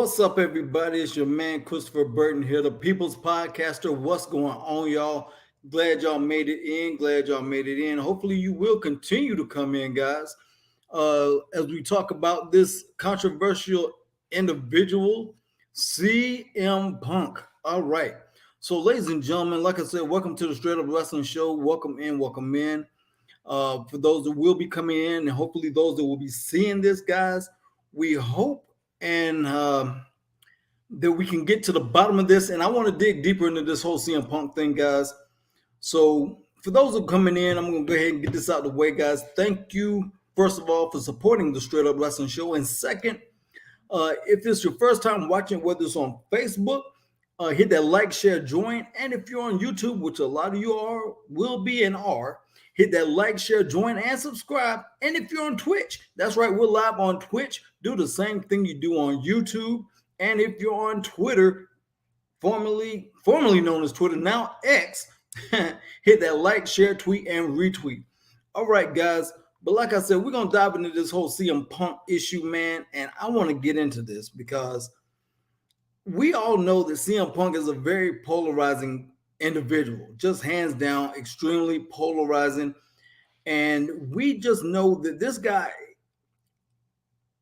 What's up, everybody? It's your man Christopher Burton here, the People's Podcaster. What's going on, y'all? Glad y'all made it in. Glad y'all made it in. Hopefully, you will continue to come in, guys, as we talk about this controversial individual, CM Punk. All right. So, ladies and gentlemen, like I said, welcome to the Straight Up Wrestling Show. Welcome in. Welcome in. For those that will be coming in, and hopefully those that will be seeing this, guys, we hope and that we can get to the bottom of this. And I want to dig deeper into this whole CM Punk thing, guys. So for those who are coming in, I'm going to go ahead and get this out of the way, guys. Thank you, first of all, for supporting the Straight Up Wrestling Show. And second, if it's your first time watching, whether it's on Facebook, hit that like, share, join. And if you're on YouTube, which a lot of you are, will be, and are, hit that like, share, join, and subscribe. And if you're on Twitch, that's right, we're live on Twitch. Do the same thing you do on YouTube. And if you're on Twitter, formerly known as Twitter, now X, hit that like, share, tweet, and retweet. All right, guys. But like I said, we're going to dive into this whole CM Punk issue, man. And I want to get into this because we all know that CM Punk is a very polarizing individual, just hands down, extremely polarizing. And we just know that this guy,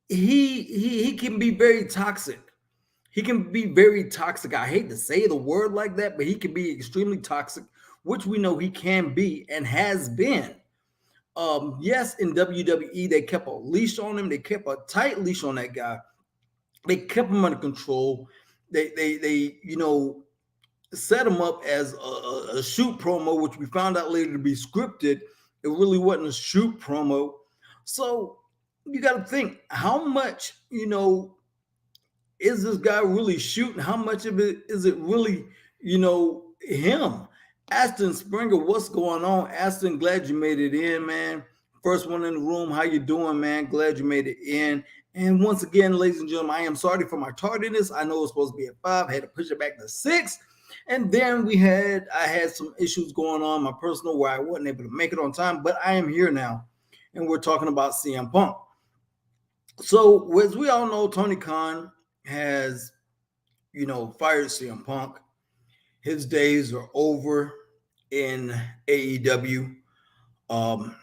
he can be very toxic. He can be very toxic. I hate to say the word like that, but he can be extremely toxic, which we know he can be and has been. Yes, in WWE, they kept a leash on him. They kept a tight leash on that guy. They kept him under control. They set him up as a shoot promo, which we found out later to be scripted. It really wasn't a shoot promo. So you got to think, how much, is this guy really shooting? How much of it is it really, him? Aston Springer, what's going on? Aston, glad you made it in, man. First one in the room. How you doing, man? Glad you made it in. And once again, ladies and gentlemen, I am sorry for my tardiness. I know it was supposed to be at 5. I had to push it back to 6. And then I had some issues going on, my personal, where I wasn't able to make it on time, but I am here now. And we're talking about CM Punk. So, as we all know, Tony Khan has, fired CM Punk. His days are over in AEW. And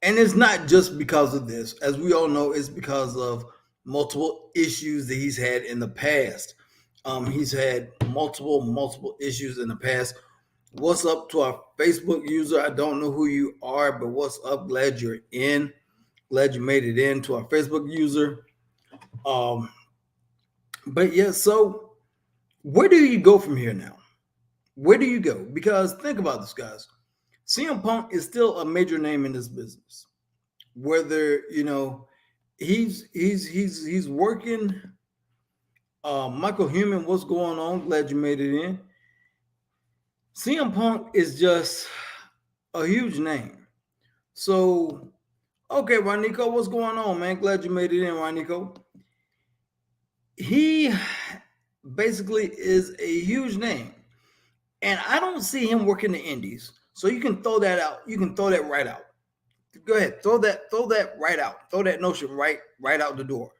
it's not just because of this. As we all know, it's because of multiple issues that he's had in the past. He's had multiple issues in the past. What's up to our Facebook user? I don't know who you are, but what's up? Glad you're in. Glad you made it in to our Facebook user. But yeah, so where do you go from here now? Where do you go? Because think about this, guys. CM Punk is still a major name in this business. Whether he's working. Michael Human, what's going on? Glad you made it in. CM Punk is just a huge name. So, okay, Ronico, what's going on, man? Glad you made it in, Ronico. He basically is a huge name. And I don't see him working the indies. So you can throw that out. You can throw that right out. Go ahead, throw that right out. Throw that notion right out the door.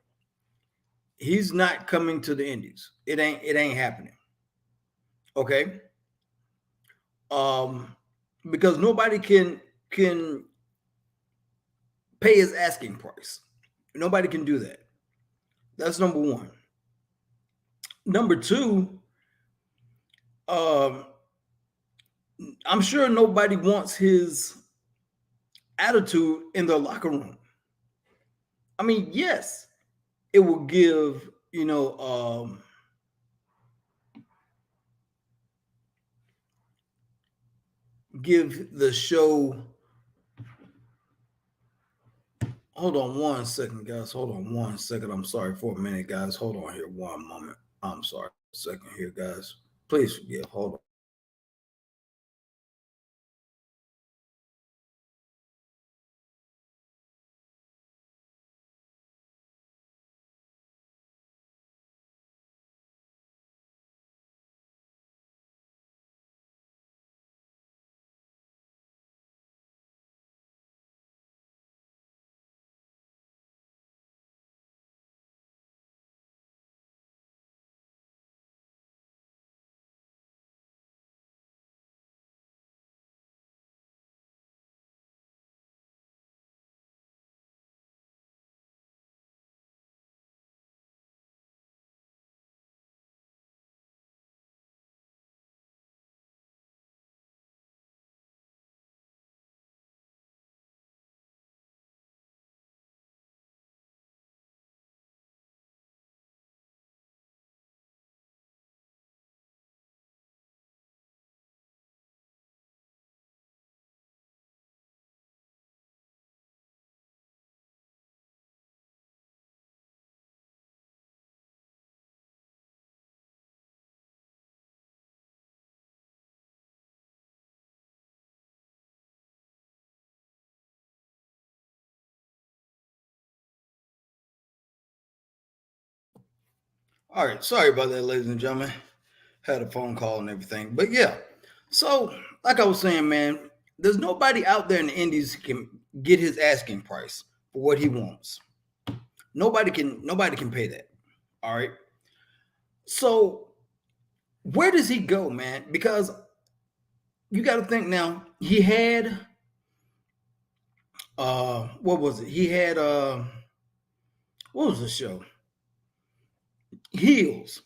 He's not coming to the indies. It ain't happening. Okay? Because nobody can pay his asking price. Nobody can do that. That's number one. Number two, I'm sure nobody wants his attitude in their locker room. I mean, yes, it will give, give the show. Hold on one second, guys. Hold on one second. I'm sorry for a minute, guys. Hold on here one moment. I'm sorry. A second here, guys. Please forgive. Hold on. All right, sorry about that, ladies and gentlemen. Had a phone call and everything, but yeah. So, like I was saying, man, there's nobody out there in the Indies who can get his asking price for what he wants. Nobody can pay that. All right. So, where does he go, man? Because you got to think now. He had what was it? He had what was the show? Heels.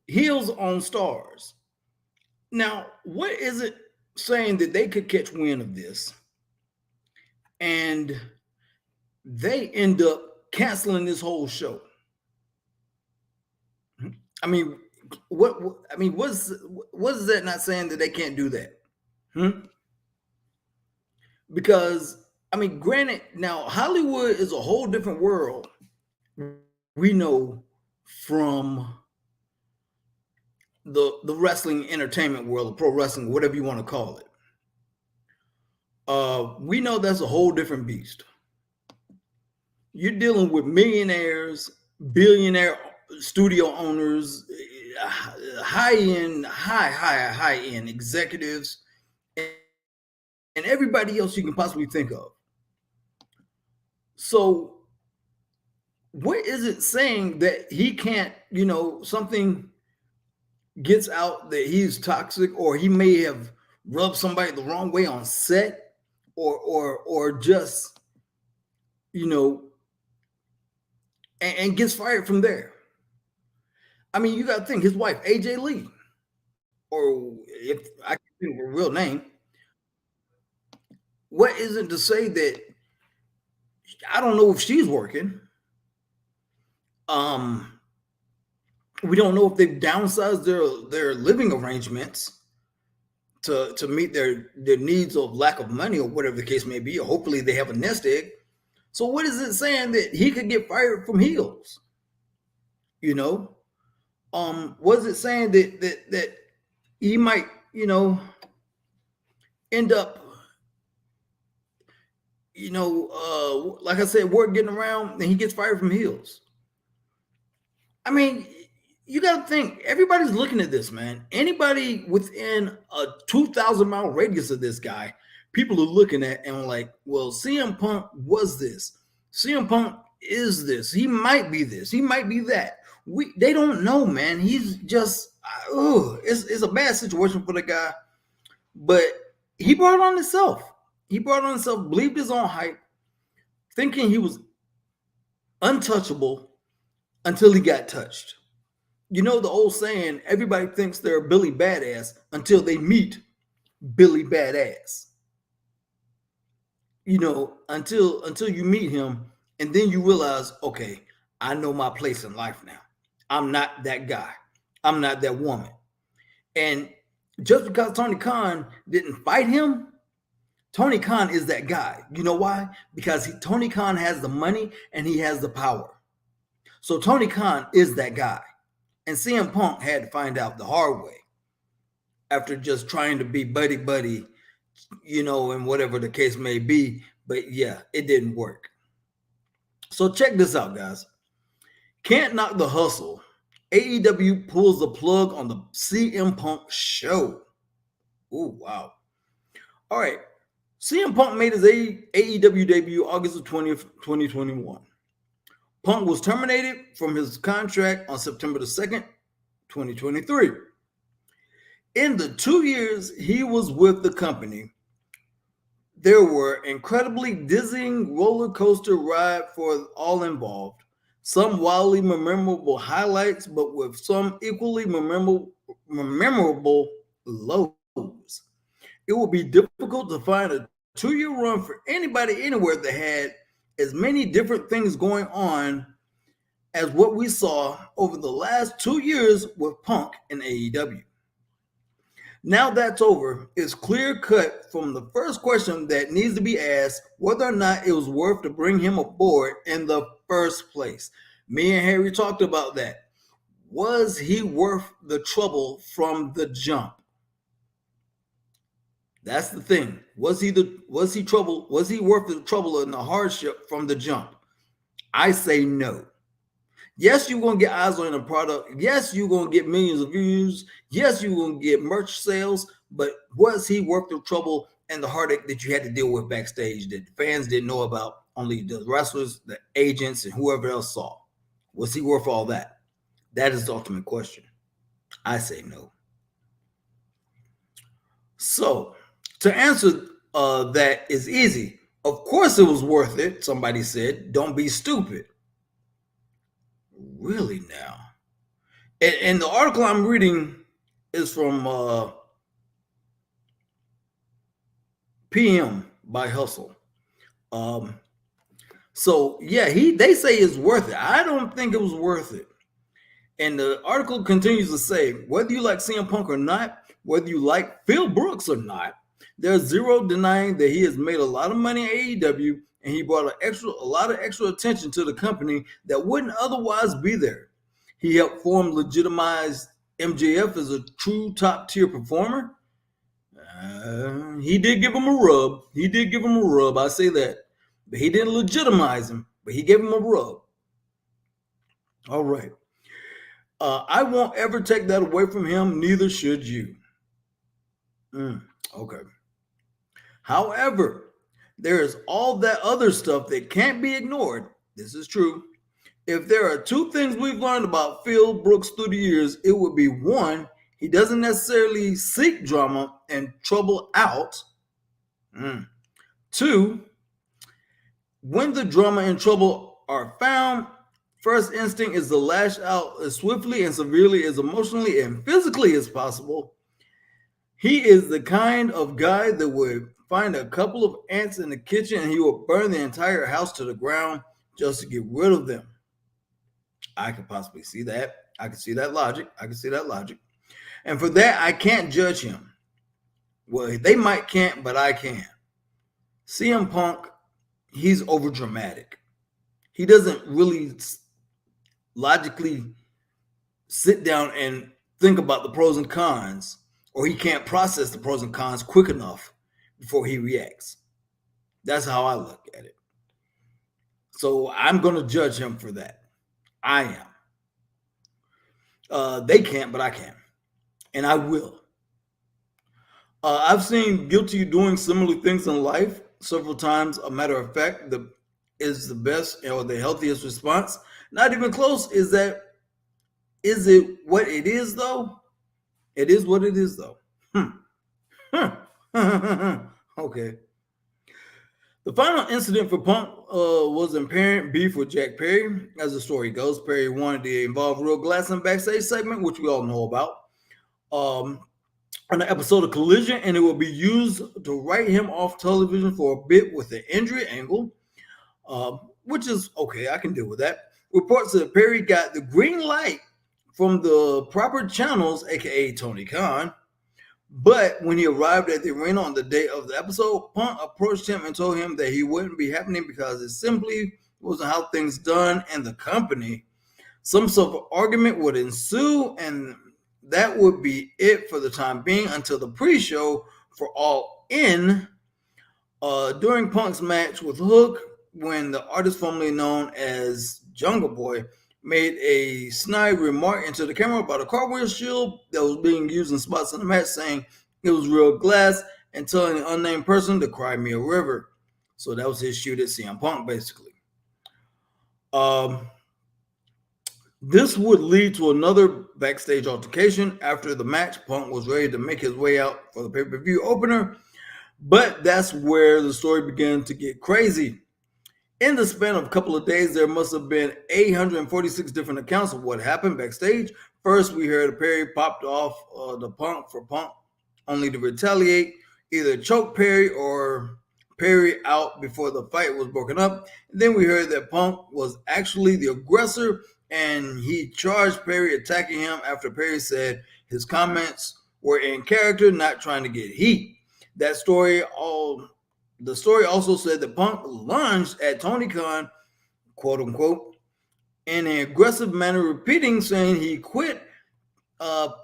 Heels on Stars. Now, what is it saying that they could catch wind of this and they end up canceling this whole show? I mean, I mean, what is that not saying that they can't do that? Hmm? Because I mean, granted, now Hollywood is a whole different world. We know from the wrestling entertainment world, the pro wrestling, whatever you want to call it. We know that's a whole different beast. You're dealing with millionaires, billionaire studio owners, high end executives, and everybody else you can possibly think of. So, what is it saying that he can't, something gets out that he's toxic, or he may have rubbed somebody the wrong way on set, or just, you know, and gets fired from there? I mean, you got to think his wife, AJ Lee, or if I can think of her real name, what isn't to say that I don't know if she's working. Um, we don't know if they've downsized their living arrangements to meet their needs of lack of money or whatever the case may be. Or hopefully they have a nest egg. So what is it saying that he could get fired from Heels? You know, was it saying that he might, end up, like I said, word getting around, and he gets fired from Heels? I mean, you got to think everybody's looking at this, man. Anybody within a 2,000-mile radius of this guy, people are looking at and like, well, CM Punk was this. CM Punk is this. He might be this. He might be that. They don't know, man. He's just, it's a bad situation for the guy. But he brought it on himself. He brought it on himself, believed his own hype, thinking he was untouchable until he got touched. You know the old saying, everybody thinks they're Billy Badass until they meet Billy Badass. Until you meet him, and then you realize, okay, I know my place in life now. I'm not that guy. I'm not that woman. And just because Tony Khan didn't fight him, Tony Khan is that guy. You know why? Because Tony Khan has the money and he has the power. So Tony Khan is that guy. And CM Punk had to find out the hard way after just trying to be buddy, and whatever the case may be. But yeah, it didn't work. So check this out, guys. Can't knock the hustle. AEW pulls the plug on the CM Punk show. Oh, wow. All right. CM Punk made his AEW debut August 20th, 2021. Punk was terminated from his contract on September the 2nd, 2023. In the 2 years he was with the company, there were incredibly dizzying roller coaster ride for all involved, some wildly memorable highlights, but with some equally memorable lows. It would be difficult to find a 2-year run for anybody anywhere that had as many different things going on as what we saw over the last 2 years with Punk and AEW. Now that's over, it's clear cut from the first question that needs to be asked whether or not it was worth to bring him aboard in the first place. Me and Harry talked about that. Was he worth the trouble from the jump? That's the thing. Was he worth the trouble and the hardship from the jump? I say no. Yes, you're going to get eyes on the product. Yes, you're going to get millions of views. Yes, you're going to get merch sales. But was he worth the trouble and the heartache that you had to deal with backstage that the fans didn't know about? Only the wrestlers, the agents, and whoever else saw. Was he worth all that? That is the ultimate question. I say no. So to answer that is easy. Of course it was worth it. Somebody said, don't be stupid. Really now? And the article I'm reading is from PM by Hustle. So yeah, they say it's worth it. I don't think it was worth it. And the article continues to say, whether you like CM Punk or not, whether you like Phil Brooks or not, there's zero denying that he has made a lot of money in AEW, and he brought a lot of extra attention to the company that wouldn't otherwise be there. He helped legitimize MJF as a true top-tier performer. He did give him a rub. I say that. But he didn't legitimize him, but he gave him a rub. All right. I won't ever take that away from him. Neither should you. Okay. However, there is all that other stuff that can't be ignored. This is true. If there are two things we've learned about Phil Brooks through the years, it would be one, he doesn't necessarily seek drama and trouble out. Two, when the drama and trouble are found, first instinct is to lash out as swiftly and severely as emotionally and physically as possible. He is the kind of guy that would find a couple of ants in the kitchen and he would burn the entire house to the ground just to get rid of them. I could possibly see that. I can see that logic. And for that, I can't judge him. Well, they might can't, but I can. CM Punk, he's over dramatic. He doesn't really logically sit down and think about the pros and cons, or he can't process the pros and cons quick enough before he reacts. That's how I look at it. So I'm going to judge him for that. I am. They can't, but I can. And I will. I've seen Guilty doing similar things in life several times. A matter of fact, is the best or the healthiest response. Not even close. Is it what it is, though? It is what it is, though. Okay. The final incident for Punk was in apparent beef with Jack Perry. As the story goes, Perry wanted to involve Real Glass in backstage segment, which we all know about, on the episode of Collision, and it will be used to write him off television for a bit with an injury angle, which is okay. I can deal with that. Reports that Perry got the green light from the proper channels, aka Tony Khan. But when he arrived at the arena on the day of the episode, Punk approached him and told him that he wouldn't be happening because it simply wasn't how things done in the company. Some sort of argument would ensue, and that would be it for the time being until the pre-show for All In. During Punk's match with Hook, when the artist formerly known as Jungle Boy made a snide remark into the camera about a cartwheel shield that was being used in spots in the match, saying it was Real Glass and telling an unnamed person to cry me a river. So that was his shoot at CM Punk, basically. This would lead to another backstage altercation. After the match, Punk was ready to make his way out for the pay-per-view opener, but that's where the story began to get crazy. In the span of a couple of days, there must have been 846 different accounts of what happened backstage. First, we heard Perry popped off the Punk for Punk, only to retaliate, either choke Perry or Perry out before the fight was broken up. And then we heard that Punk was actually the aggressor, and he charged Perry, attacking him after Perry said his comments were in character, not trying to get heat. The story also said that Punk lunged at Tony Khan, quote unquote, in an aggressive manner, repeating, saying he quit.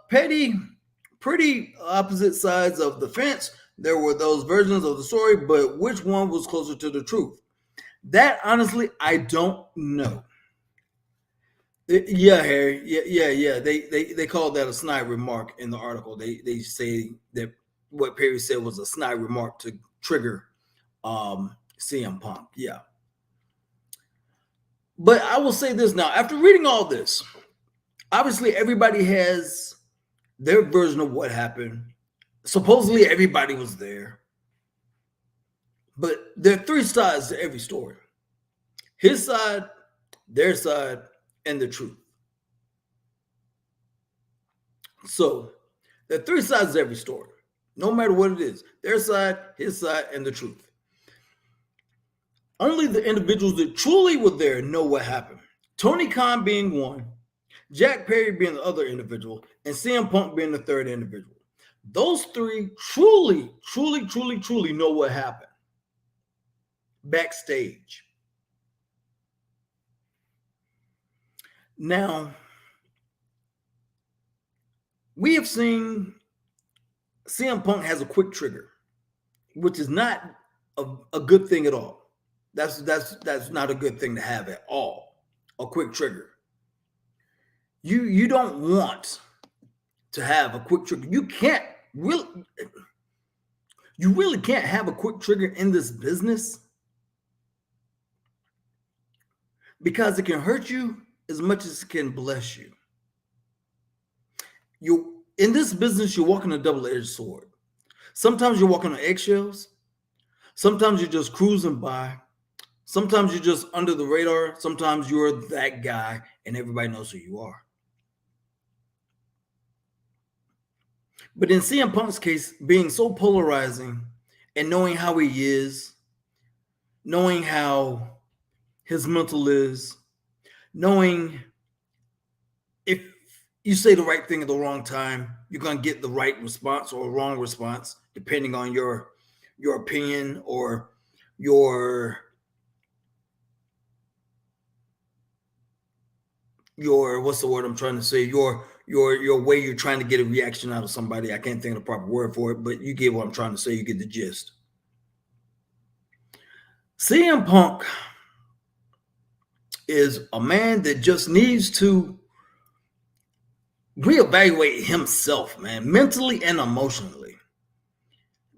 Pretty opposite sides of the fence. There were those versions of the story, but which one was closer to the truth? That honestly, I don't know. Yeah, Harry. Yeah. They called that a snide remark in the article. They say that what Perry said was a snide remark to trigger CM Punk. Yeah. But I will say this now, after reading all this, obviously everybody has their version of what happened. Supposedly everybody was there. But there are three sides to every story. His side, their side, and the truth. So there are three sides to every story, no matter what it is. Their side, his side, and the truth. Only the individuals that truly were there know what happened. Tony Khan being one, Jack Perry being the other individual, and CM Punk being the third individual. Those three truly know what happened backstage. Now, we have seen CM Punk has a quick trigger, which is not a good thing at all. That's not a good thing to have at all. A quick trigger. You don't want to have a quick trigger. You really can't have a quick trigger in this business because it can hurt you as much as it can bless you. You in this business, you're walking a double-edged sword. Sometimes you're walking on eggshells. Sometimes you're just cruising by. Sometimes you're just under the radar. Sometimes you're that guy and everybody knows who you are. But in CM Punk's case, being so polarizing and knowing how he is, knowing how his mental is, knowing if you say the right thing at the wrong time, you're going to get the right response or a wrong response, depending on your opinion or your what's the word I'm trying to say? Your way you're trying to get a reaction out of somebody. I can't think of the proper word for it, but you get what I'm trying to say. You get the gist. CM Punk is a man that just needs to reevaluate himself, man, mentally and emotionally.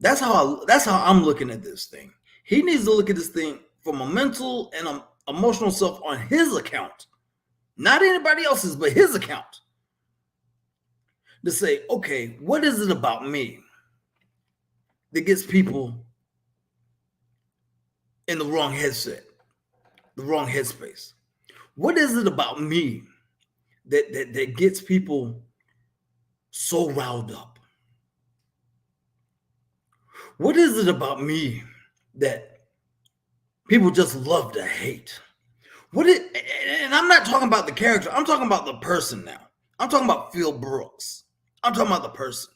That's how I'm looking at this thing. He needs to look at this thing from a mental and emotional self on his account, not anybody else's, but his account. To say, okay, what is it about me that gets people in the wrong headset, the wrong headspace? What is it about me that gets people so riled up? What is it about me that people just love to hate? And I'm not talking about the character. I'm talking about the person now. I'm talking about Phil Brooks. I'm talking about the person.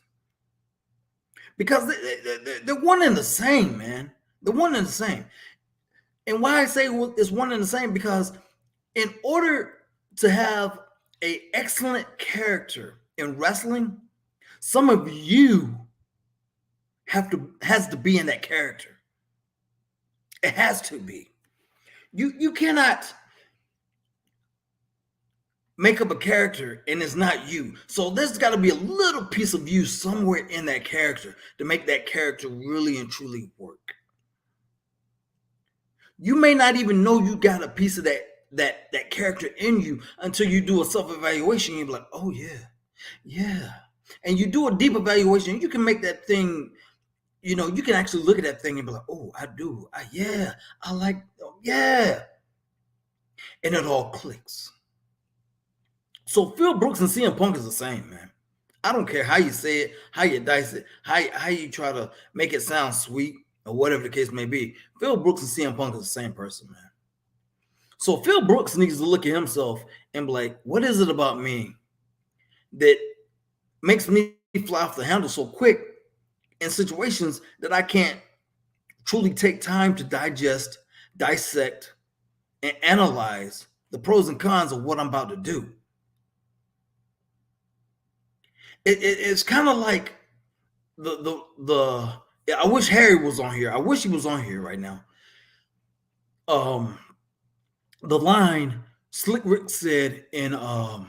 Because they're one and the same, man. They're one and the same. And why I say it's one and the same, because in order to have an excellent character in wrestling, some of you has to be in that character. It has to be. You cannot make up a character and it's not you. So there's got to be a little piece of you somewhere in that character to make that character really and truly work. You may not even know you got a piece of that character in you until you do a self-evaluation. You're like, oh yeah. And you do a deep evaluation. You can make that thing, you can actually look at that thing and be like, oh, I do. I like, yeah. And it all clicks. So Phil Brooks and CM Punk is the same, man. I don't care how you say it, how you dice it, how you try to make it sound sweet or whatever the case may be. Phil Brooks and CM Punk is the same person, man. So Phil Brooks needs to look at himself and be like, what is it about me that makes me fly off the handle so quick in situations that I can't truly take time to digest, dissect, and analyze the pros and cons of what I'm about to do? It's kind of like the I wish Harry was on here. I wish he was on here right now. The line, Slick Rick said in God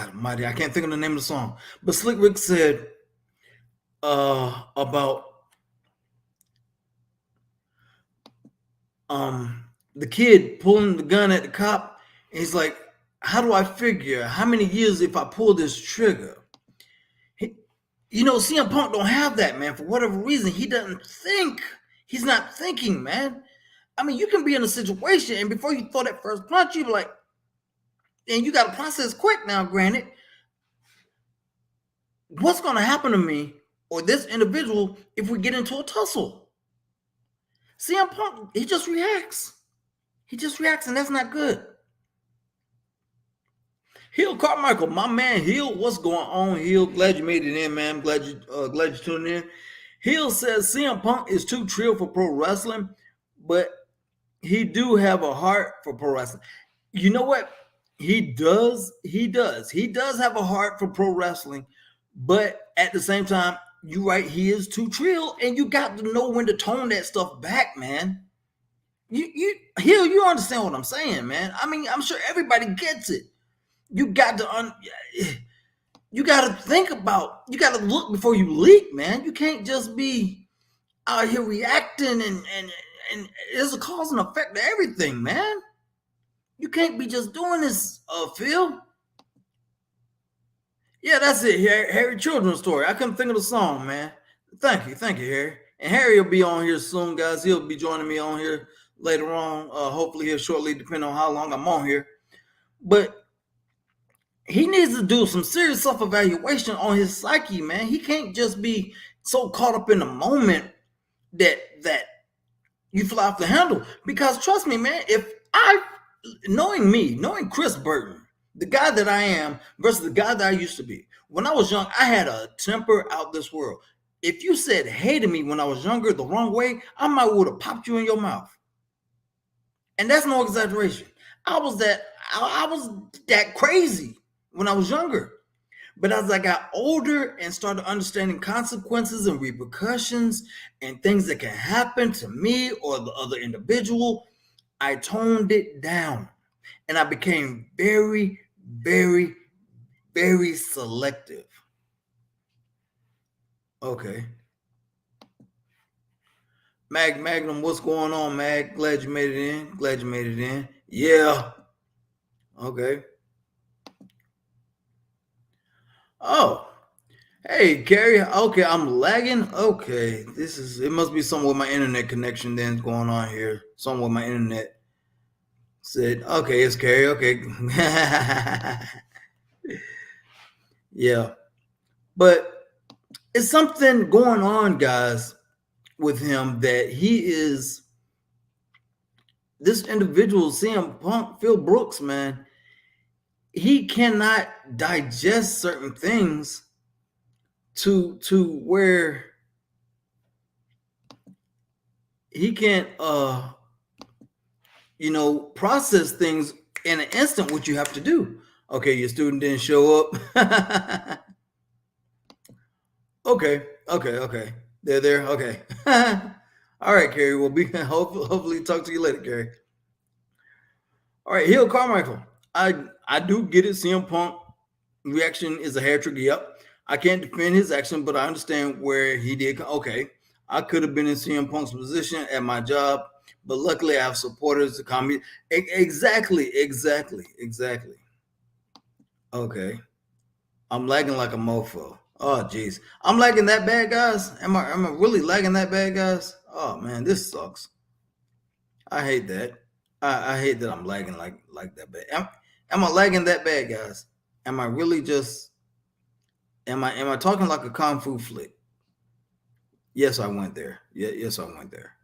Almighty, I can't think of the name of the song, but Slick Rick said about the kid pulling the gun at the cop. And he's like, how do I figure how many years if I pull this trigger? CM Punk don't have that, man. For whatever reason, he doesn't think. He's not thinking, man. I mean, you can be in a situation, and before you throw that first punch, you be like, and you got to process quick now, granted. What's going to happen to me or this individual if we get into a tussle? CM Punk, he just reacts. He just reacts, and that's not good. Hill Carmichael, my man Hill, what's going on, Hill? Glad you made it in, man. I'm glad you tuned in. Hill says CM Punk is too trill for pro wrestling, but he do have a heart for pro wrestling. You know what? He does have a heart for pro wrestling, but at the same time, you're right, he is too trill, and you got to know when to tone that stuff back, man. Hill, you understand what I'm saying, man? I mean, I'm sure everybody gets it. You got to think about, you got to look before you leak, man. You can't just be out here reacting and it's a cause and effect to everything, man. You can't be just doing this, Phil. Yeah, that's it, Harry Children's Story. I couldn't think of the song, man. Thank you, Harry. And Harry will be on here soon, guys. He'll be joining me on here later on. Hopefully here shortly, depending on how long I'm on here. But he needs to do some serious self-evaluation on his psyche, man. He can't just be so caught up in the moment that you fly off the handle. Because trust me, man, knowing Chris Burton, the guy that I am versus the guy that I used to be. When I was young, I had a temper out this world. If you said hey to me when I was younger the wrong way, I might would have popped you in your mouth. And that's no exaggeration. I was that crazy when I was younger. But as I got older and started understanding consequences and repercussions and things that can happen to me or the other individual, I toned it down. And I became very, very, very selective. Okay. Magnum, what's going on, Mag? Glad you made it in. Yeah. Okay. Oh, hey, Carrie. Okay, I'm lagging. Okay, it must be something with my internet connection then going on here. Something with my internet. Said, okay, it's Carrie. Okay. Yeah. But it's something going on, guys, with him that this individual, CM Punk, Phil Brooks, man, he cannot digest certain things to where he can't process things in an instant, what you have to do. Okay, your student didn't show up. okay. They're there. Okay. All right, Carrie. We'll be hopefully talk to you later, Carrie. All right, Hill Carmichael. I do get it. CM Punk reaction is a hair trigger. Yep. I can't defend his action, but I understand where he did. Okay. I could have been in CM Punk's position at my job, but luckily I have supporters to come. Exactly. Okay. I'm lagging like a mofo. Oh, geez. I'm lagging that bad, guys? Am I really lagging that bad, guys? Oh, man, this sucks. I hate that. I hate that I'm lagging like that bad. Am I lagging that bad, guys? Am I really just... Am I talking like a Kung Fu flick? Yes, I went there. Yes, I went there.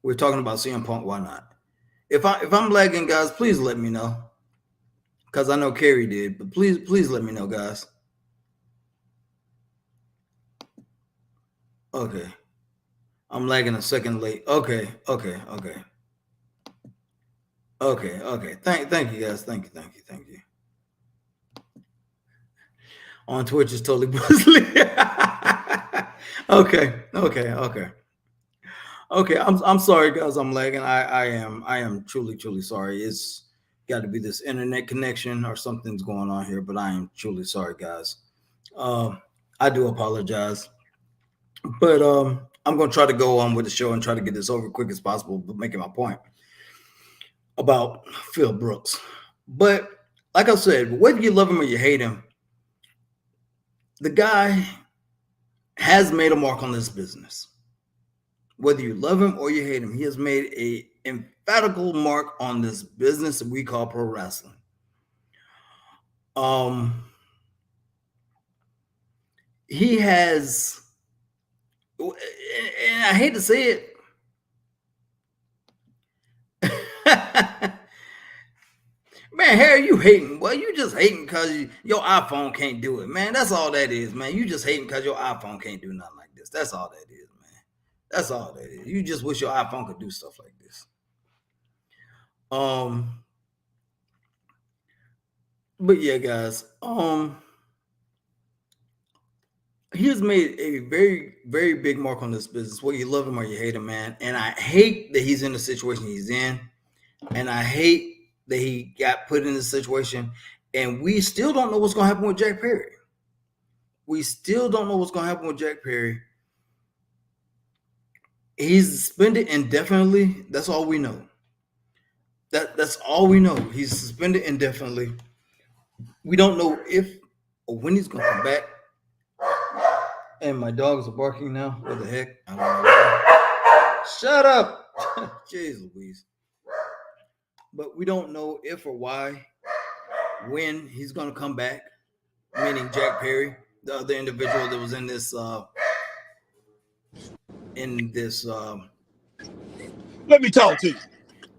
We're talking about CM Punk. Why not? If I'm lagging, guys, please let me know. Because I know Carrie did, but please let me know, guys. Okay. I'm lagging a second late. Okay. Thank you, guys. Thank you. On Twitch is totally Bruce Lee. Okay. Okay, I'm sorry, guys. I'm lagging. I am truly sorry. It's got to be this internet connection or something's going on here. But I am truly sorry, guys. Um, I do apologize. But I'm gonna try to go on with the show and try to get this over quick as possible. But making my point about Phil Brooks. But like I said, whether you love him or you hate him, the guy has made a mark on this business. Whether you love him or you hate him, he has made a emphatical mark on this business that we call pro wrestling. He has, and I hate to say it, man, Harry, you hating? Well, you just hating because your iPhone can't do it, man. That's all that is, man. You just hating because your iPhone can't do nothing like this. That's all that is, man. That's all that is. You just wish your iPhone could do stuff like this. But yeah, guys. He has made a very big mark on this business, whether you love him or you hate him, man. And I hate that he's in the situation he's in. And I hate that he got put in this situation. And we still don't know what's going to happen with Jack Perry. We still don't know what's going to happen with Jack Perry. He's suspended indefinitely. That's all we know. That's all we know. He's suspended indefinitely. We don't know if or when he's going to come back. And my dogs are barking now. What the heck? I don't know why. Shut up. Jeez Louise. But we don't know if or why, when he's going to come back, meaning Jack Perry, the other individual that was in this Let me talk to you.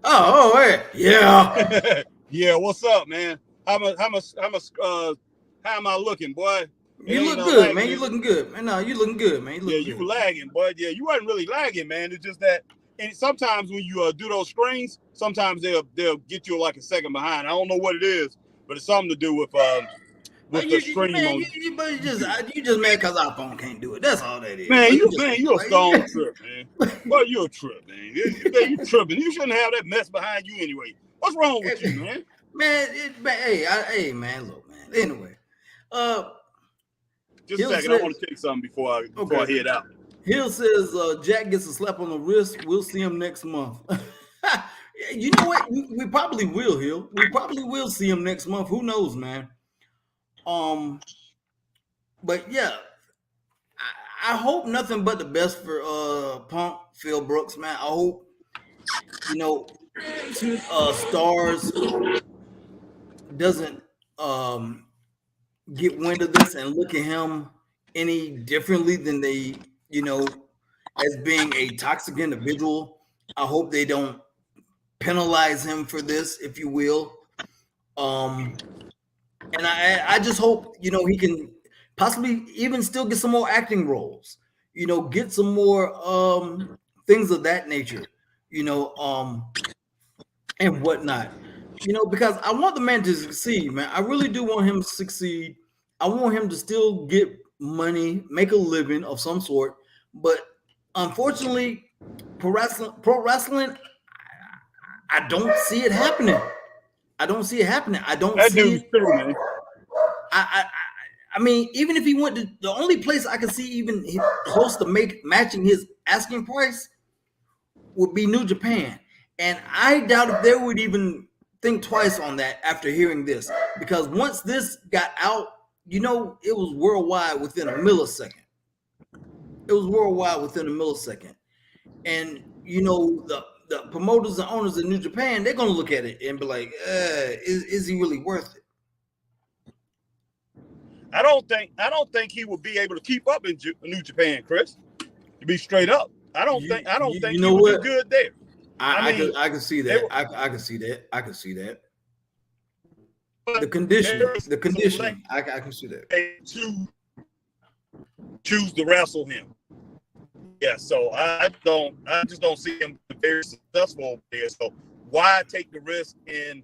Oh, hey. Yeah. Yeah, what's up, man? How am I looking, boy? You look good, man. You looking good, man. No, you looking good, man. You were lagging, boy. Yeah, you wasn't really lagging, man. It's just that, and sometimes when you do those screens, sometimes they'll get you like a second behind. I don't know what it is, but it's something to do with the screen. Man, you just mad because our phone can't do it. That's all that is. Man, you a stone trip, man. Boy, you a trip, man. You tripping. You shouldn't have that mess behind you anyway. What's wrong with you, man? Hey, man, look, man. Anyway, just a second. I want to take something before I head out. Hill says Jack gets a slap on the wrist. We'll see him next month. You know what? We probably will, Hill. We probably will see him next month. Who knows, man? But yeah, I hope nothing but the best for Punk, Phil Brooks, man. I hope Stars doesn't get wind of this and look at him any differently than they, as being a toxic individual. I hope they don't penalize him for this, if you will. And I just hope, he can possibly even still get some more acting roles, get some more things of that nature, and whatnot. Because I want the man to succeed, man. I really do want him to succeed. I want him to still get money, make a living of some sort. But unfortunately, pro wrestling, I don't see it happening. I don't see it happening. I don't see it. True, man. I mean, even if he went to the only place I could see even close to matching his asking price would be New Japan. And I doubt if they would even think twice on that after hearing this, because once this got out, it was worldwide within a millisecond. It was worldwide within a millisecond. And, the promoters and owners of New Japan, they're going to look at it and be like, is he really worth it? I don't think he will be able to keep up in New Japan, Chris. To be straight up, I don't think he will be good there. I can see that. I can see that. I can see that. The conditioning. I can see that. To choose to wrestle him. Yeah, so I just don't see him very successful there. So why take the risk in,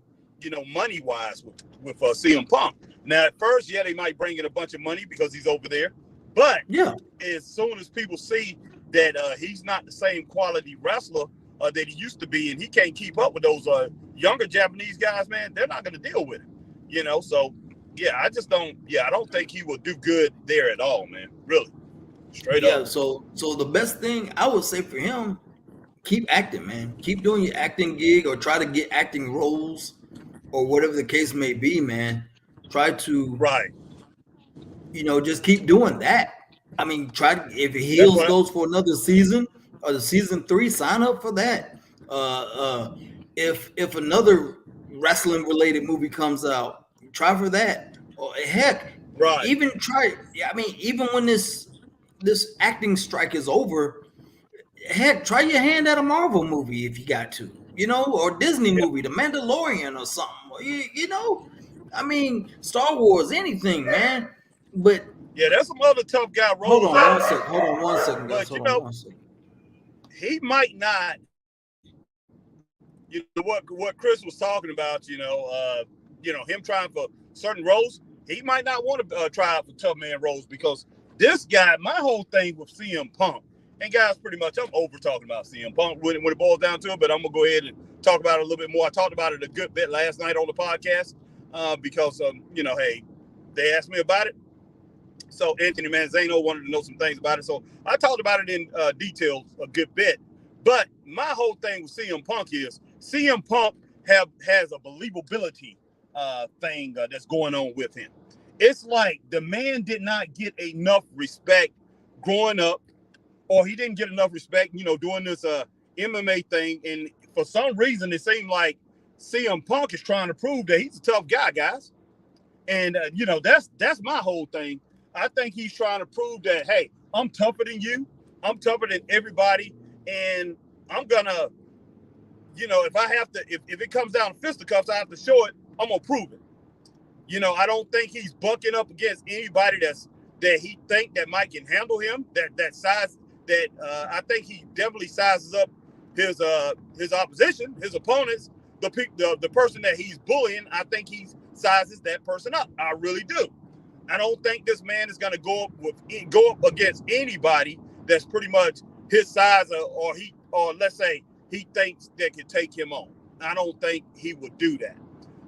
money wise with CM Punk? Now at first, they might bring in a bunch of money because he's over there, but yeah, as soon as people see that he's not the same quality wrestler that he used to be, and he can't keep up with those younger Japanese guys, man. They're not going to deal with him, so yeah, I don't think he will do good there at all, man. Really, straight up. So the best thing I would say for him, keep acting, man. Keep doing your acting gig, or try to get acting roles, or whatever the case may be, man. Try to, right, just keep doing that. I mean, if Heels goes for another season, or the season 3, sign up for that. If another wrestling related movie comes out, try for that. Or heck, right. Even try. I mean, even when this acting strike is over, heck, try your hand at a Marvel movie if you got to, or Disney movie, The Mandalorian or something. I mean, Star Wars, anything, man. But yeah, there's some other tough guy roles. Hold on one second, guys. But, one second. He might not. What Chris was talking about, him trying for certain roles, he might not want to try out for tough man roles, because this guy, my whole thing with CM Punk, and guys, pretty much I'm over talking about CM Punk when it boils down to it, but I'm going to go ahead and talk about it a little bit more. I talked about it a good bit last night on the podcast because, hey, they asked me about it. So Anthony Manzano wanted to know some things about it. So I talked about it in detail a good bit. But my whole thing with CM Punk is CM Punk has a believability thing that's going on with him. It's like the man did not get enough respect growing up, or he didn't get enough respect, doing this MMA thing. And for some reason, it seemed like CM Punk is trying to prove that he's a tough guy, guys. And, that's my whole thing. I think he's trying to prove that, hey, I'm tougher than you. I'm tougher than everybody. And I'm going to, if I have to, if it comes down to fisticuffs, I have to show it. I'm going to prove it. I don't think he's bucking up against anybody that he think that might can handle him, that size, that I think he definitely sizes up his opposition, his opponents, the person that he's bullying. I think he sizes that person up. I really do. I don't think this man is going to go up against anybody that's pretty much his size, or let's say he thinks that can take him on. I don't think he would do that.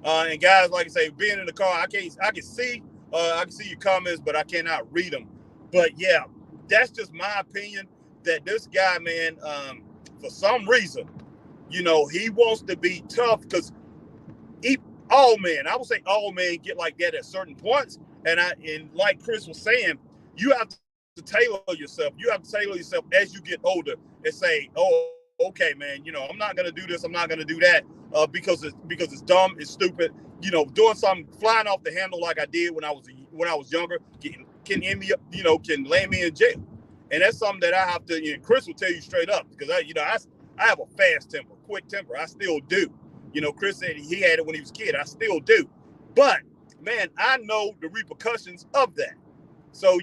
And guys, like I say, being in the car, I can see your comments, but I cannot read them. But yeah, that's just my opinion, that this guy, man, for some reason, he wants to be tough, because all men get like that at certain points. And like Chris was saying, you have to tailor yourself. You have to tailor yourself as you get older and say, oh, okay, man, I'm not going to do this. I'm not going to do that because it's dumb. It's stupid. Doing something, flying off the handle like I did when I was younger, can end me up, can land me in jail. And that's something that I have to, Chris will tell you straight up, because I have a fast temper, quick temper. I still do. Chris said he had it when he was a kid. I still do. But man, I know the repercussions of that. So,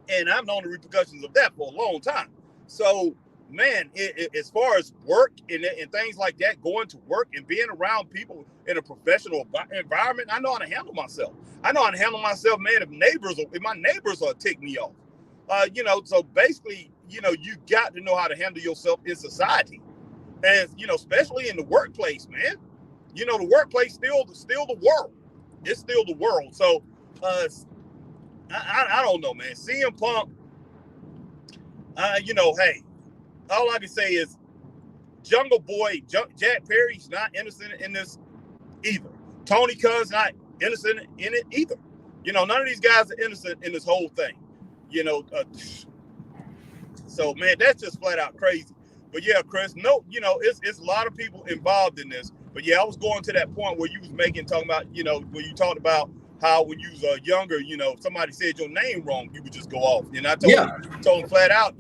and I've known the repercussions of that for a long time. So, man, as far as work and things like that, going to work and being around people in a professional environment, I know how to handle myself. I know how to handle myself, man, if my neighbors are tick me off. So basically, you got to know how to handle yourself in society. And, especially in the workplace, man. The workplace still the world. It's still the world. So, I don't know, man. CM Punk, hey, all I can say is Jungle Boy, Jack Perry's not innocent in this either. Tony Khan's not innocent in it either. None of these guys are innocent in this whole thing. So, man, that's just flat out crazy. But yeah, Chris, no, it's a lot of people involved in this. But yeah, I was going to that point where you was talking about, when you talked about how when you was younger, somebody said your name wrong, you would just go off. And I told him flat out,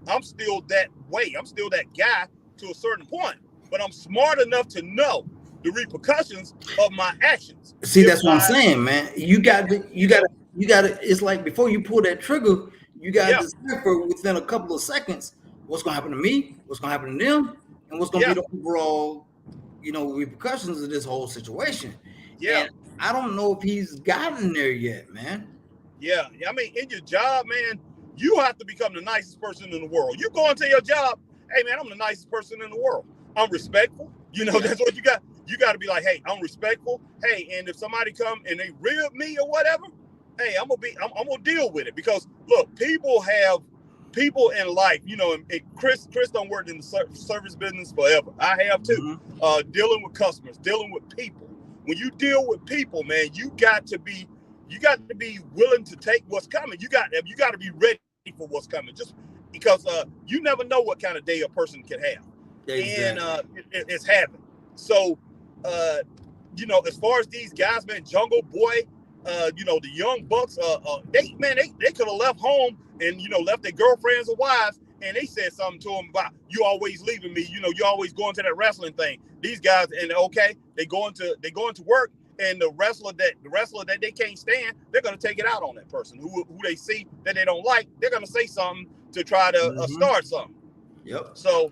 I'm still that way. I'm still that guy to a certain point. But I'm smart enough to know the repercussions of my actions. See, that's what I'm saying, man. You got to. It's like before you pull that trigger, you got to decipher within a couple of seconds what's going to happen to me, what's going to happen to them, and what's going to be the overall, repercussions of this whole situation. Yeah. And I don't know if he's gotten there yet, man. Yeah. I mean, in your job, man, You have to become the nicest person in the world. You go into your job, hey man, I'm the nicest person in the world. I'm respectful. You know, that's what you got. You got to be like, hey, I'm respectful. Hey, and if somebody come and they rib me or whatever, hey, I'm gonna deal with it, because look, people in life, you know, and Chris don't work in the service business forever. I have too. Dealing with customers, dealing with people. When you deal with people, man, you got to be willing to take what's coming. You got to be ready for what's coming, just because you never know what kind of day a person can have. Exactly. And it's having. So, you know, as far as these guys, man, Jungle Boy, you know, the Young Bucks, they could have left home and, you know, left their girlfriends or wives, and they said something to them about, you always leaving me, you know, you always going to that wrestling thing. These guys, and okay, they go into work, and the wrestler that they can't stand, they're gonna take it out on that person who they see that they don't like. They're gonna say something to try to start something. Yep. So,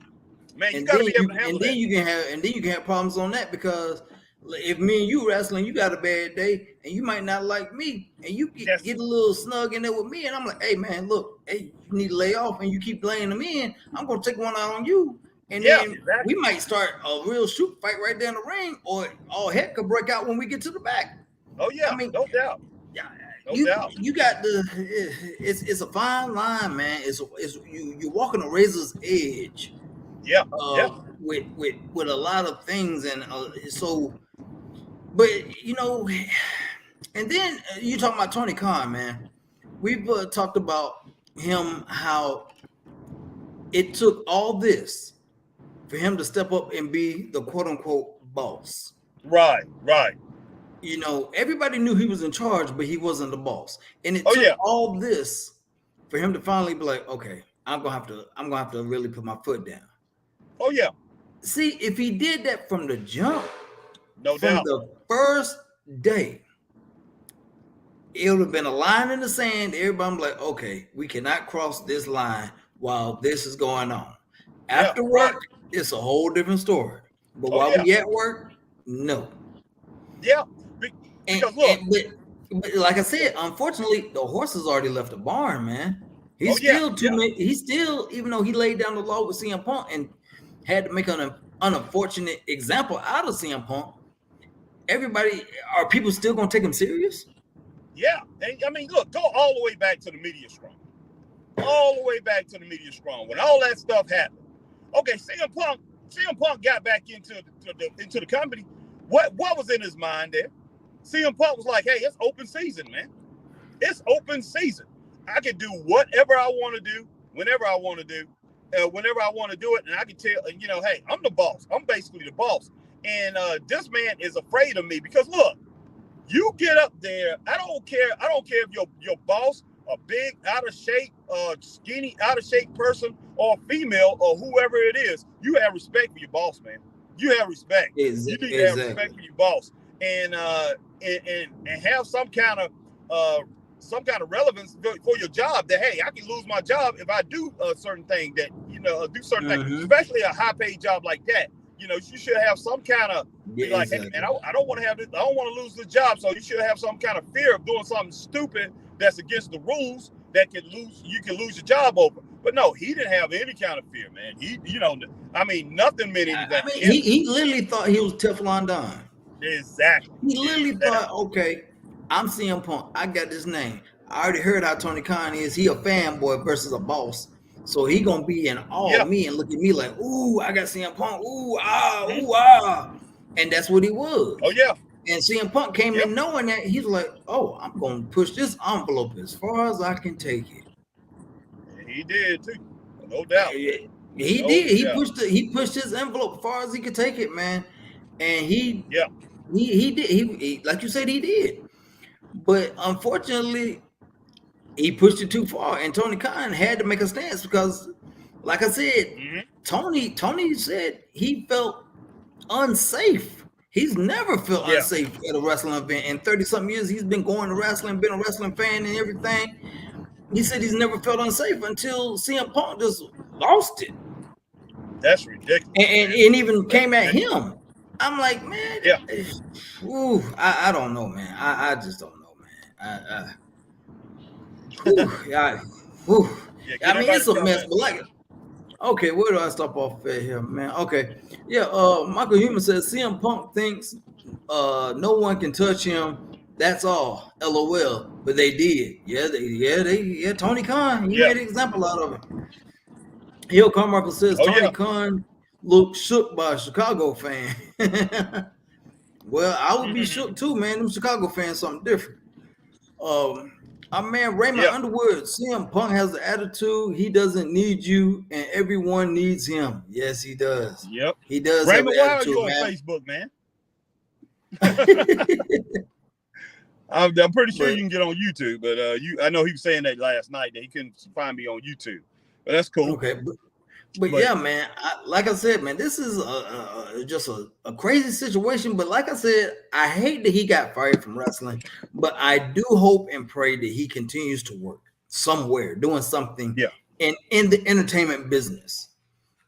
man, you gotta be able to handle that. And then you can have problems on that, because if me and you wrestling, you got a bad day, and you might not like me, and you get a little snug in there with me, and I'm like, hey man, look, hey, you need to lay off, and you keep laying them in, I'm gonna take one out on you, and then we might start a real shoot fight right there in the ring, or all heck could break out when we get to the back. Oh yeah, I mean, no doubt. Yeah, you got it's a fine line, man. It's you're walking a razor's edge. Yeah, with a lot of things, and so, but you know, and then you talking about Tony Khan, man. We've talked about him, how it took all this for him to step up and be the quote unquote boss. Right. You know, everybody knew he was in charge, but he wasn't the boss, and it took all this for him to finally be like, okay, I'm gonna have to really put my foot down. Oh yeah. See, if he did that from the jump, no doubt, the first day, it would have been a line in the sand. Everybody was like, okay, we cannot cross this line while this is going on. After work, it's a whole different story. But while we at work, no. Yeah. Because look, but like I said, unfortunately, the horse has already left the barn, man. He's still, even though he laid down the law with CM Punk and had to make an unfortunate example out of CM Punk, are people still going to take him serious? Yeah. And, I mean, look, go all the way back to the media scrum. All the way back to the media scrum. When all that stuff happened. Okay, CM Punk got back into the company. What was in his mind there? CM Punk was like, hey, it's open season, man. It's open season. I can do whatever I want to do, whenever I want to do, whenever I want to do it. And I can tell, you know, hey, I'm the boss. I'm basically the boss. And this man is afraid of me, because look, you get up there. I don't care if your boss, a big, out of shape, skinny, out of shape person, or female, or whoever it is. You have respect for your boss, man. You have respect. You need to have respect for your boss, and have some kind of relevance for your job. That hey, I can lose my job if I do a certain thing. That do certain things, especially a high paid job like that. You know, you should have some kind of like, hey man, I don't want to have this. I don't want to lose this job. So you should have some kind of fear of doing something stupid that's against the rules that you can lose your job over. But no, he didn't have any kind of fear, man. He, I mean, nothing meant anything. I mean, he literally thought he was Teflon Don. Exactly. He literally thought, okay, I'm CM Punk. I got this name. I already heard how Tony Khan is. He a fanboy versus a boss. So he gonna be in awe of me and look at me like, ooh, I got CM Punk. Ooh, ah. And that's what he was. Oh, yeah. And CM Punk came in knowing that. He's like, oh, I'm gonna push this envelope as far as I can take it. He did too, no doubt. He did. He pushed his envelope as far as he could take it, man. And he did. He like you said, he did. But unfortunately, he pushed it too far, and Tony Khan had to make a stance because, like I said, Tony said he felt unsafe. He's never felt unsafe at a wrestling event. In 30-something years, he's been going to wrestling, been a wrestling fan and everything. He said he's never felt unsafe until CM Punk just lost it. That's ridiculous. And even came at him. I'm like, man, I don't know, man. I just don't know, man. Whew. Yeah, I get mean, it's a everybody mess, comments. but like, okay, where do I stop off at here, man? Okay, yeah. Michael Human says CM Punk thinks no one can touch him. That's all. LOL. But they did. Yeah. Tony Khan, he Yeah. made an example out of it. Hill Carmichael says Oh Tony yeah. Khan looked shook by a Chicago fan. Well, I would be shook too, man. Them Chicago fans, something different. Our man Raymond Yeah. Underwood, CM Punk has the attitude. He doesn't need you, and everyone needs him. Yes, he does. Yep. He does Raymond, have why an are you attitude, on man. Facebook, man? I'm pretty sure But- you can get on YouTube, but I know he was saying that last night that he couldn't find me on YouTube. But that's cool. Okay, but yeah, man. Like I said, man, this is just a crazy situation. But like I said, I hate that he got fired from wrestling. But I do hope and pray that he continues to work somewhere, doing something. Yeah. In the entertainment business.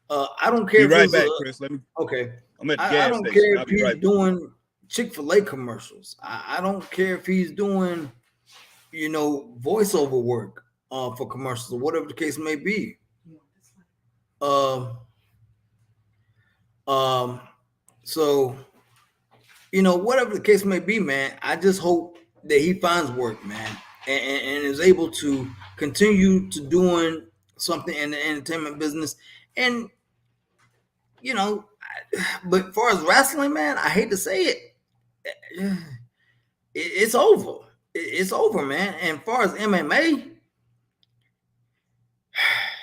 I don't care. Be if right it's back, Chris. Okay. I'm at the I gas don't station. care I'll if be he's right back. doing Chick-fil-A commercials. I don't care if he's doing, voiceover work for commercials or whatever the case may be. So, whatever the case may be, man, I just hope that he finds work, man, and is able to continue to doing something in the entertainment business. And, but as far as wrestling, man, I hate to say it, it's over. It's over, man. And as far as MMA,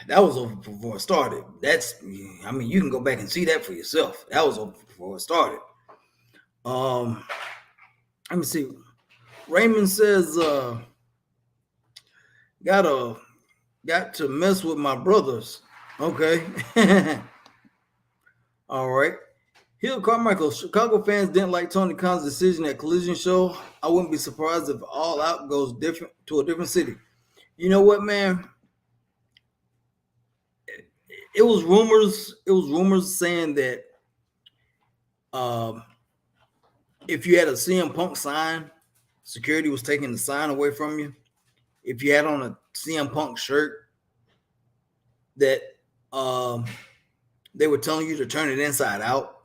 that was over before it started. You can go back and see that for yourself. That was over before it started. Let me see. Raymond says, got to mess with my brothers. Okay. All right. Hill Carmichael, Chicago fans didn't like Tony Khan's decision at Collision Show. I wouldn't be surprised if All Out goes different to a different city. You know what, man? It was rumors saying that if you had a CM Punk sign, security was taking the sign away from you. If you had on a CM Punk shirt, that they were telling you to turn it inside out.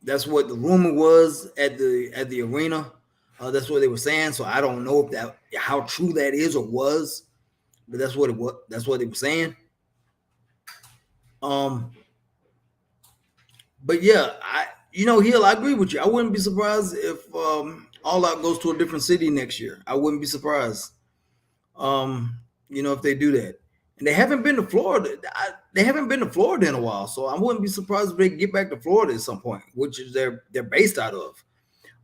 That's what the rumor was at the arena. That's what they were saying. So I don't know how true that is or was, but that's what it was. That's what they were saying. But yeah, Hill, I agree with you. I wouldn't be surprised if All Out goes to a different city next year. I wouldn't be surprised. If they do that. And they haven't been to Florida. They haven't been to Florida in a while, so I wouldn't be surprised if they get back to Florida at some point, which is they're based out of.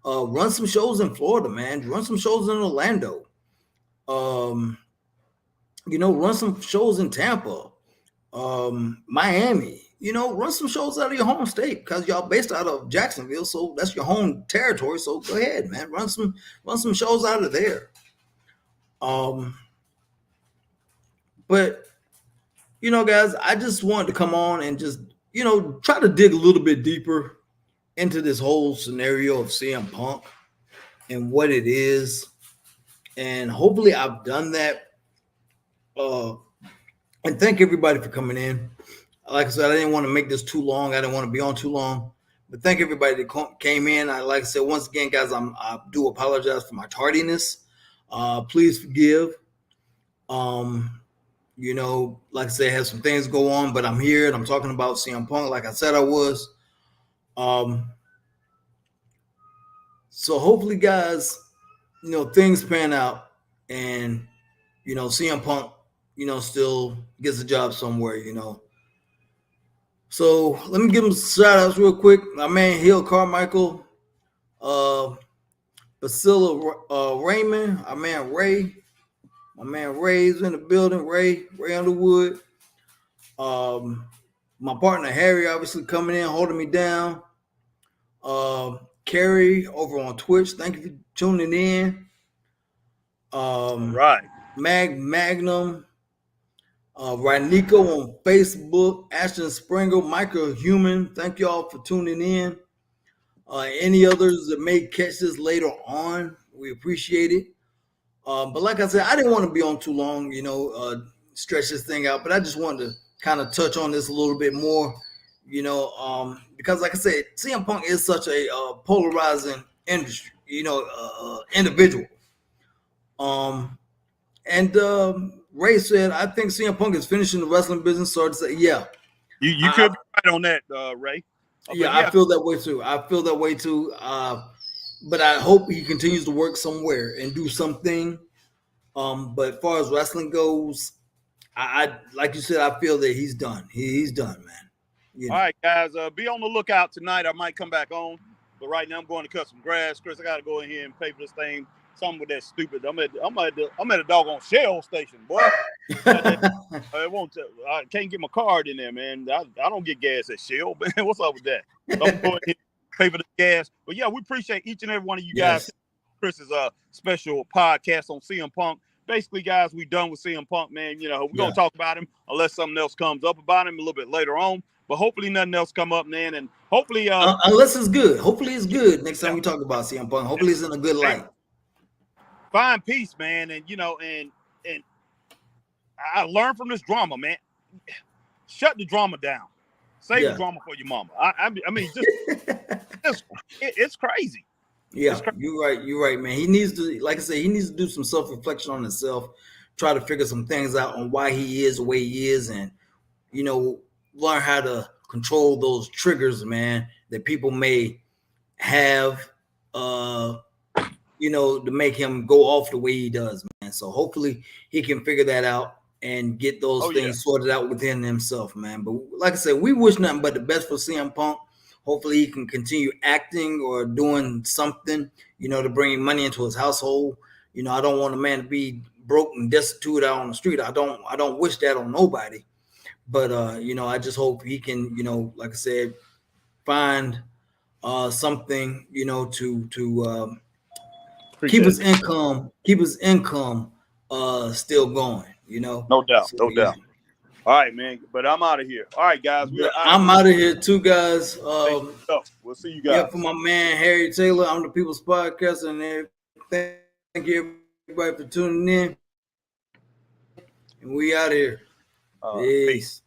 Run some shows in Florida, man. Run some shows in Orlando. Run some shows in Tampa, Miami. Run some shows out of your home state because y'all based out of Jacksonville, so that's your home territory. So go ahead, man. Run some shows out of there. But guys, I just wanted to come on and just try to dig a little bit deeper into this whole scenario of CM Punk and what it is, and hopefully I've done that. And thank everybody for coming in. Like I said, I didn't want to make this too long. I didn't want to be on too long. But thank everybody that came in. Like I said, once again, guys, I do apologize for my tardiness. Please forgive. Like I said, I had some things go on, but I'm here and I'm talking about CM Punk like I said I was. So hopefully, guys, things pan out and, CM Punk, still gets a job somewhere, So let me give him some shout outs real quick. My man Hill Carmichael, Basila Raymond, our man Ray. My man Ray's in the building. Ray Underwood. My partner Harry obviously coming in, holding me down. Carrie over on Twitch. Thank you for tuning in. Right. Magnum. Ranico on Facebook. Ashton Springer. Michael Human. Thank y'all for tuning in. Any others that may catch this later on, we appreciate it. But like I said, I didn't want to be on too long, stretch this thing out. But I just wanted to kind of touch on this a little bit more, because like I said, CM Punk is such a polarizing industry, individual. And Ray said, I think CM Punk is finishing the wrestling business. So I'd say, yeah. You could be right on that, Ray. Yeah, I feel that way too. But I hope he continues to work somewhere and do something. But as far as wrestling goes, I like you said, I feel that he's done. He's done, man. All right, guys, be on the lookout tonight. I might come back on, but right now I'm going to cut some grass. Chris, I got to go in here and pay for this thing. Something with that stupid. I'm at a doggone Shell station, boy. I can't get my card in there, man. I don't get gas at Shell, man. What's up with that? So I'm going to pay for the gas. But yeah, we appreciate each and every one of you guys. Chris's special podcast on CM Punk. Basically, guys, we done with CM Punk, man. We're gonna talk about him unless something else comes up about him a little bit later on. But hopefully nothing else come up, man. And hopefully unless it's good. Hopefully it's good next time we talk about CM Punk. Hopefully it's in a good light. Find peace, man, and and I learned from this drama, man. Shut the drama down. Save the drama for your mama. I mean, it's crazy. Yeah, you're right, man. He needs to, like I said, he needs to do some self-reflection on himself, try to figure some things out on why he is the way he is, and learn how to control those triggers, man, that people may have to make him go off the way he does, man. So hopefully he can figure that out and get those things sorted out within himself, man. But like I said, we wish nothing but the best for CM Punk. Hopefully he can continue acting or doing something, to bring money into his household. I don't want a man to be broke and destitute out on the street. I don't wish that on nobody. But I just hope he can, like I said, find something, to keep his income still going, No doubt, no doubt. All right, man. But I'm out of here. All right, guys. I'm out of here too, guys. We'll see you guys. Yeah, for my man Harry Taylor, I'm the People's Podcast, and everything. Thank you everybody for tuning in. And we out of here. Peace.